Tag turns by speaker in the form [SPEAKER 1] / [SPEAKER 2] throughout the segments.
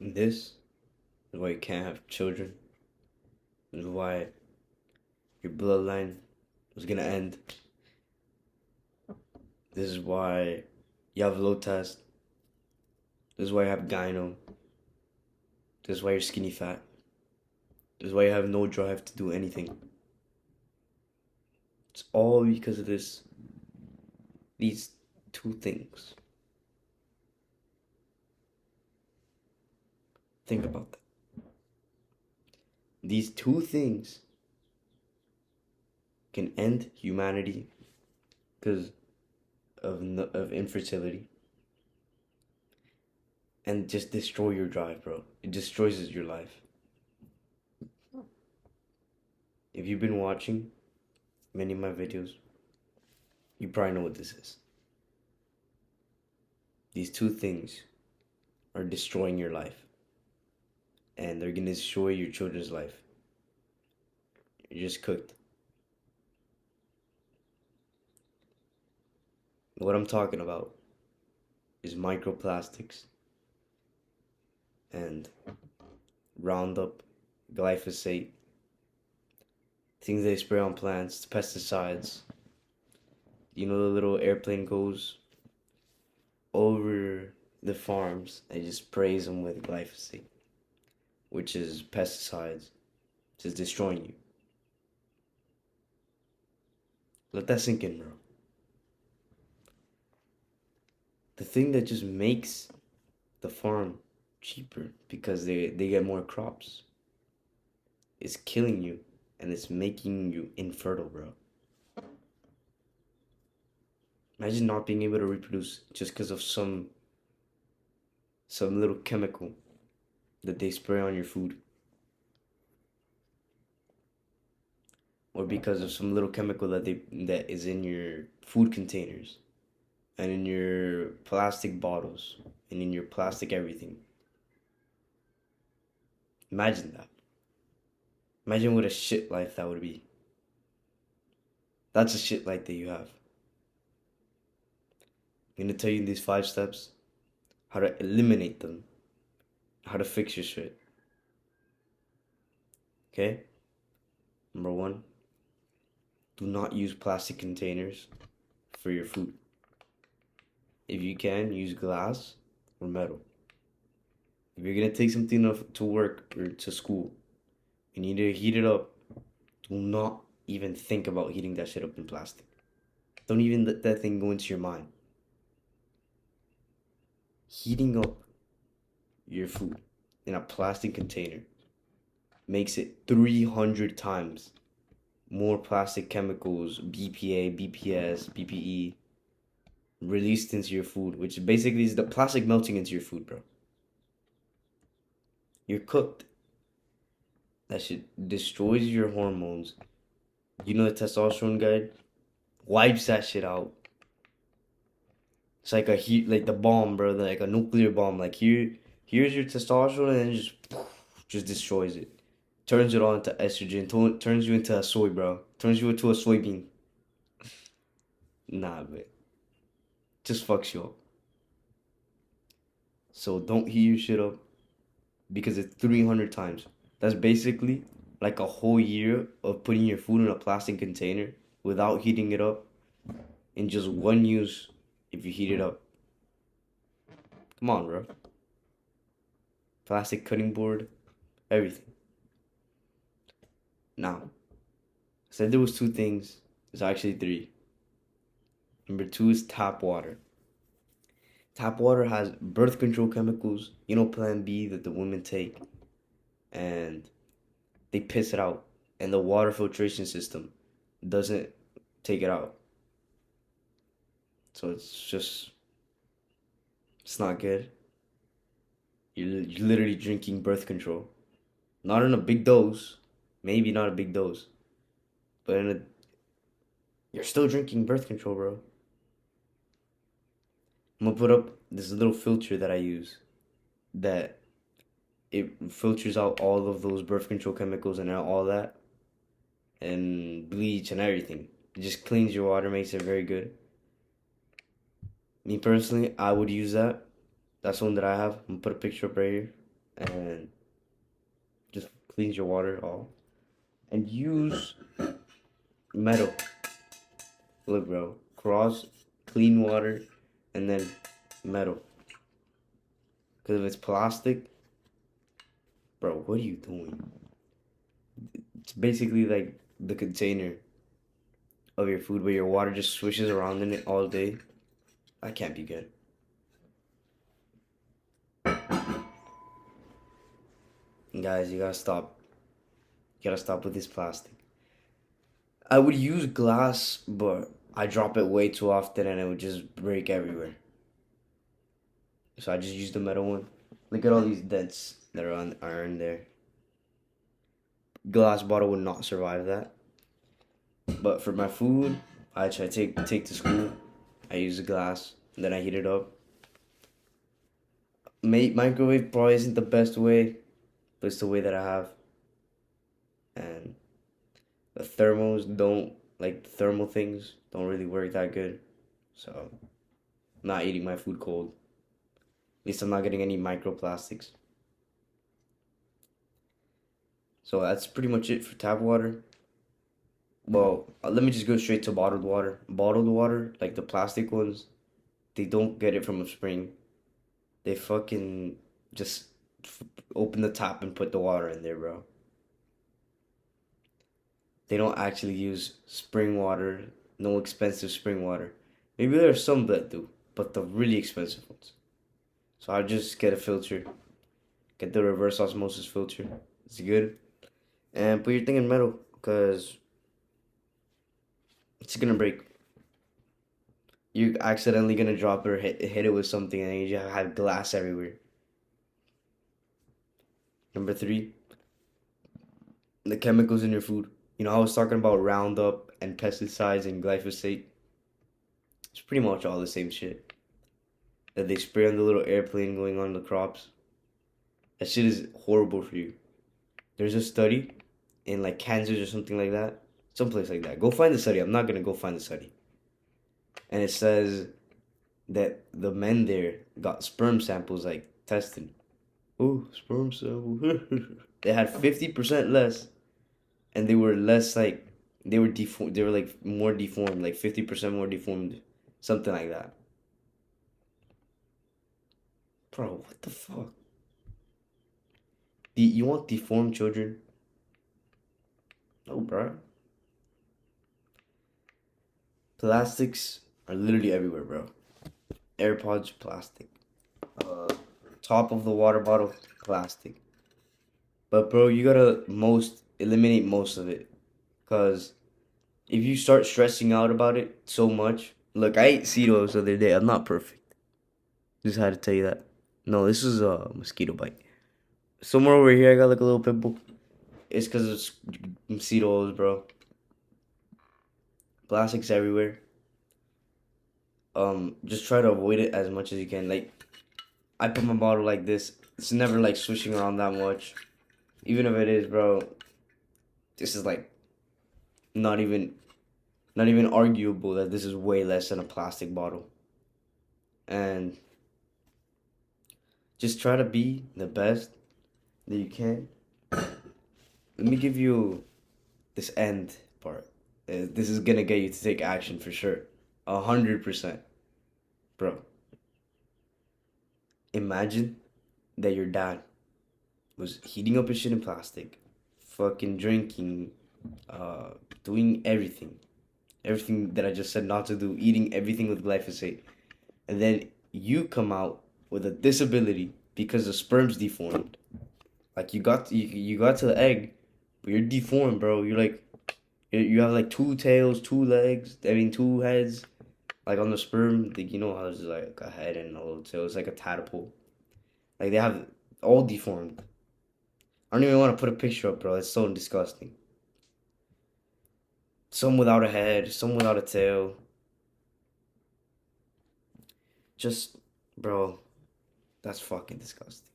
[SPEAKER 1] This is why you can't have children. This is why your bloodline is gonna end. This is why you have low test. This is why you have gyno. This is why you're skinny fat. This is why you have no drive to do anything. It's all because of these two things. Think about that. These two things can end humanity because of infertility and just destroy your drive, bro. It destroys your life. If you've been watching many of my videos, you probably know what this is. These two things are destroying your life, and they're gonna destroy your children's life. You're just cooked. What I'm talking about is microplastics and Roundup, glyphosate, things they spray on plants, pesticides. You know, the little airplane goes over the farms and just sprays them with glyphosate, which is pesticides, just destroying you. Let that sink in, bro. The thing that just makes the farm cheaper because they get more crops is killing you, and it's making you infertile, bro. Imagine not being able to reproduce just because of some little chemical that they spray on your food, or because of some little chemical that is in your food containers and in your plastic bottles and in your plastic everything. Imagine that. Imagine what a shit life that would be. That's a shit life that you have. I'm gonna tell you in these 5 steps how to eliminate them, how to fix your shit. Okay? Number 1, do not use plastic containers for your food. If you can, use glass or metal. If you're gonna take something to work or to school, you need to heat it up. Do not even think about heating that shit up in plastic. Don't even let that thing go into your mind. Heating up your food in a plastic container makes it 300 times more plastic chemicals, BPA, BPS, BPE, released into your food, which basically is the plastic melting into your food, bro. You're cooked. That shit destroys your hormones. You know the testosterone guide? Wipes that shit out. It's like a heat, like the bomb, bro, like a nuclear bomb. Like here's your testosterone, and then just destroys it. Turns it on into estrogen. Turns you into a soy, bro. Turns you into a soybean. Nah, but just fucks you up. So don't heat your shit up because it's 300 times. That's basically like a whole year of putting your food in a plastic container without heating it up in just one use if you heat it up. Come on, bro. Plastic cutting board, everything. Now, I said there was 2 things. There's actually 3. Number 2 is tap water. Tap water has birth control chemicals, you know, Plan B that the women take, and they piss it out, and the water filtration system doesn't take it out. So it's not good. You're literally drinking birth control. Not in a big dose, maybe not a big dose, but you're still drinking birth control, bro. I'm gonna put up this little filter that I use that it filters out all of those birth control chemicals and all that, and bleach and everything. It just cleans your water, makes it very good. Me personally, I would use that. That's one that I have. I'm gonna put a picture up right here. and just cleans your water off. And use metal. Look, bro. Cross clean water and then metal. Because if it's plastic, bro, what are you doing? It's basically like the container of your food where your water just swishes around in it all day. That can't be good. Guys, you gotta stop. You gotta stop with this plastic. I would use glass, but I drop it way too often and it would just break everywhere. So I just use the metal one. Look at all these dents that are in there. Glass bottle would not survive that. But for my food, I try to take to school. I use the glass, and then I heat it up. Microwave probably isn't the best way, but it's the way that I have. And the thermals don't like thermal things don't really work that good. So I'm not eating my food cold. At least I'm not getting any microplastics. So that's pretty much it for tap water. Well, let me just go straight to bottled water. Bottled water, like the plastic ones, they don't get it from a spring. They fucking just open the tap and put the water in there, bro. They don't actually use spring water, no expensive spring water. Maybe there are some that do, but the really expensive ones. So I just get a filter, get the reverse osmosis filter. It's good. And put your thing in metal, because it's gonna break. You're accidentally gonna drop it or hit it with something and you just have glass everywhere. Number three, the chemicals in your food. You know, I was talking about Roundup and pesticides and glyphosate. It's pretty much all the same shit that they spray on the little airplane going on the crops. That shit is horrible for you. There's a study in like Kansas or something like that, someplace like that. Go find the study. I'm not gonna go find the study. And it says that the men there got sperm samples like tested. Oh, sperm sample. They had 50% less, and they were less like they were deformed. They were like more deformed, like 50% more deformed, something like that. Bro, what the fuck? You want deformed children? No, bro. Plastics are literally everywhere, bro. AirPods, plastic. Uh, Top of the water bottle, plastic. But bro, you gotta eliminate most of it, cause if you start stressing out about it so much, look, I ate Cetos the other day. I'm not perfect. Just had to tell you that. No, this is a mosquito bite. Somewhere over here, I got like a little pimple. It's cause it's Cetos, bro. Plastics everywhere. Just try to avoid it as much as you can. Like, I put my bottle like this. It's never like swishing around that much. Even if it is, bro, this is like not even not even arguable that this is way less than a plastic bottle. And just try to be the best that you can. Let me give you this end part. This is gonna get you to take action for sure. 100%. Bro, imagine that your dad was heating up his shit in plastic, fucking drinking, uh, doing everything. Everything that I just said not to do, eating everything with glyphosate. And then you come out with a disability because the sperm's deformed. Like you got to the egg, but you're deformed, bro. You're like you have like two tails, two legs. I mean, two heads. Like on the sperm, like, you know how there's like a head and a little tail. It's like a tadpole. Like they have all deformed. I don't even want to put a picture up, bro. It's so disgusting. Some without a head, some without a tail. Just, bro, that's fucking disgusting.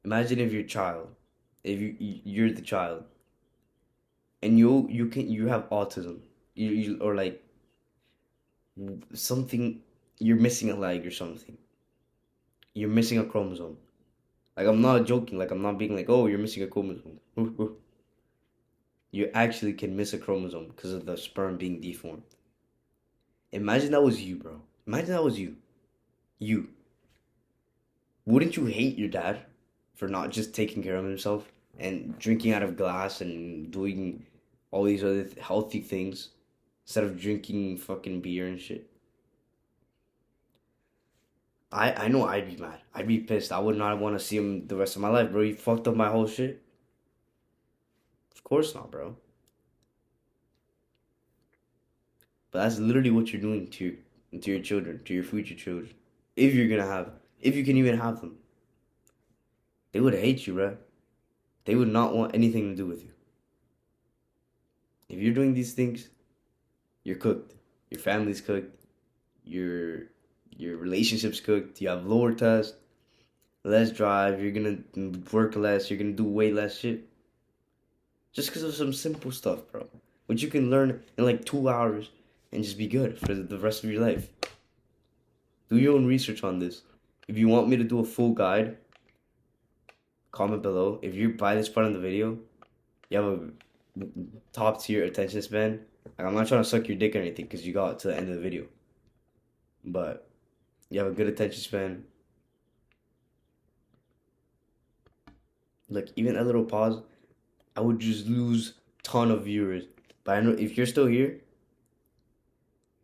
[SPEAKER 1] Imagine if you're the child, and you have autism, you or like something, you're missing a leg or something. You're missing a chromosome. Like, I'm not joking. Like, I'm not being like, oh, you're missing a chromosome. You actually can miss a chromosome because of the sperm being deformed. Imagine that was you, bro. Imagine that was you. You. Wouldn't you hate your dad for not just taking care of himself and drinking out of glass and doing all these other healthy things instead of drinking fucking beer and shit? I know I'd be mad. I'd be pissed. I would not want to see him the rest of my life, bro. You fucked up my whole shit. Of course not, bro. But that's literally what you're doing to your children, to your future children. If you're gonna have, if you can even have them, they would hate you, bro. They would not want anything to do with you. If you're doing these things, you're cooked. Your family's cooked. Your your relationship's cooked. You have lower test, less drive. You're gonna work less. You're gonna do way less shit. Just because of some simple stuff, bro. Which you can learn in like 2 hours and just be good for the rest of your life. Do your own research on this. If you want me to do a full guide, comment below. If you buy this part of the video, you have a top tier attention span. Like, I'm not trying to suck your dick or anything because you got to the end of the video. But you have a good attention span. Like, even a little pause, I would just lose ton of viewers. But I know if you're still here,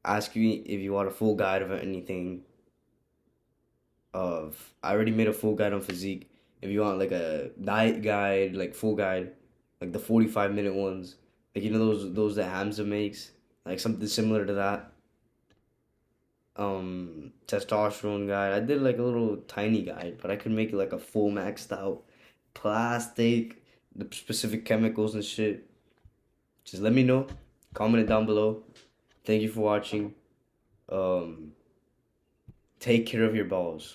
[SPEAKER 1] ask me if you want a full guide of anything. I already made a full guide on physique. If you want like a diet guide, like full guide, like the 45-minute ones, like those that Hamza makes, like something similar to that. Testosterone guide. I did like a little tiny guide, but I could make it like a full maxed out plastic, the specific chemicals and shit. Just let me know. Comment it down below. Thank you for watching. Take care of your balls.